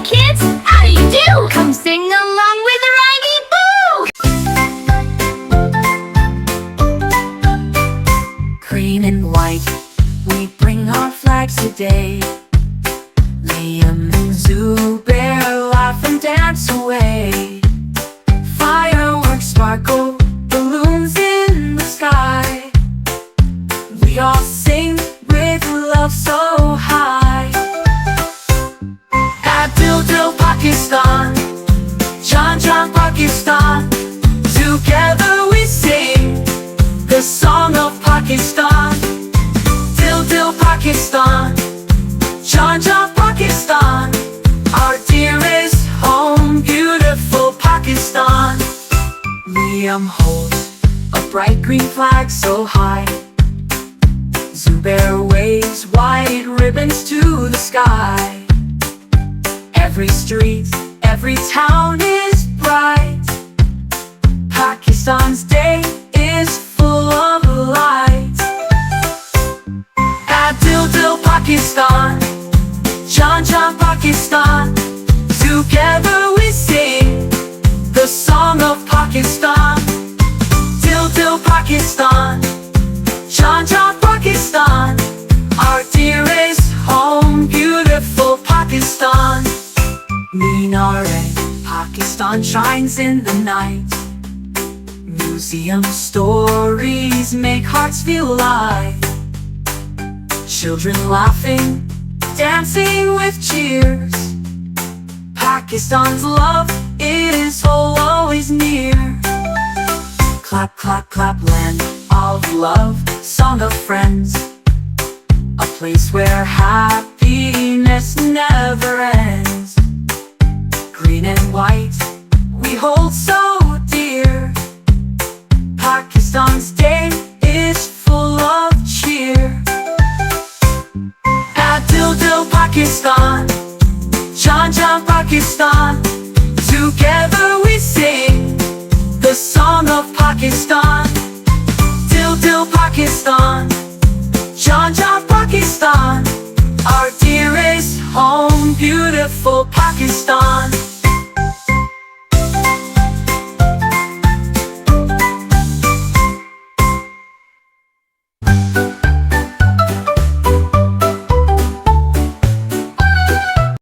kids, how do you do? Come sing along with Rhymieboo! Green and white, we bring our flags today. Liam Zubair, laugh and dance away. Fireworks sparkle, balloons in the sky. We all sing with love so high. At Dill Dill Pakistan, Jaan Jaan Pakistan, together we sing the song of Pakistan. Dill Dill Pakistan, Jaan Jaan Pakistan, our dearest home, beautiful Pakistan. Liam holds a bright green flag so high. Zubair waves white ribbons to the sky. Every street, every town is bright. Pakistan's day is full of light. At Dill Dill Pakistan, Jaan Jaan Pakistan, together we sing the song of Pakistan. Dill Dill Pakistan, Jaan Jaan Pakistan, our dearest home, beautiful Pakistan. Minar-e-Pakistan shines in the night. Museum stories make hearts feel alive. Children laughing, dancing with cheers. Pakistan's love is always near. Clap, clap, clap, land of love, song of friends. A place where happiness never ends. Green and white, we hold so dear. Pakistan's day is full of cheer. At Dill Dill Pakistan, Jaan Jaan Pakistan, together we sing the song of Pakistan. Dill Dill Pakistan, Jaan Jaan Pakistan, our dearest home, beautiful Pakistan.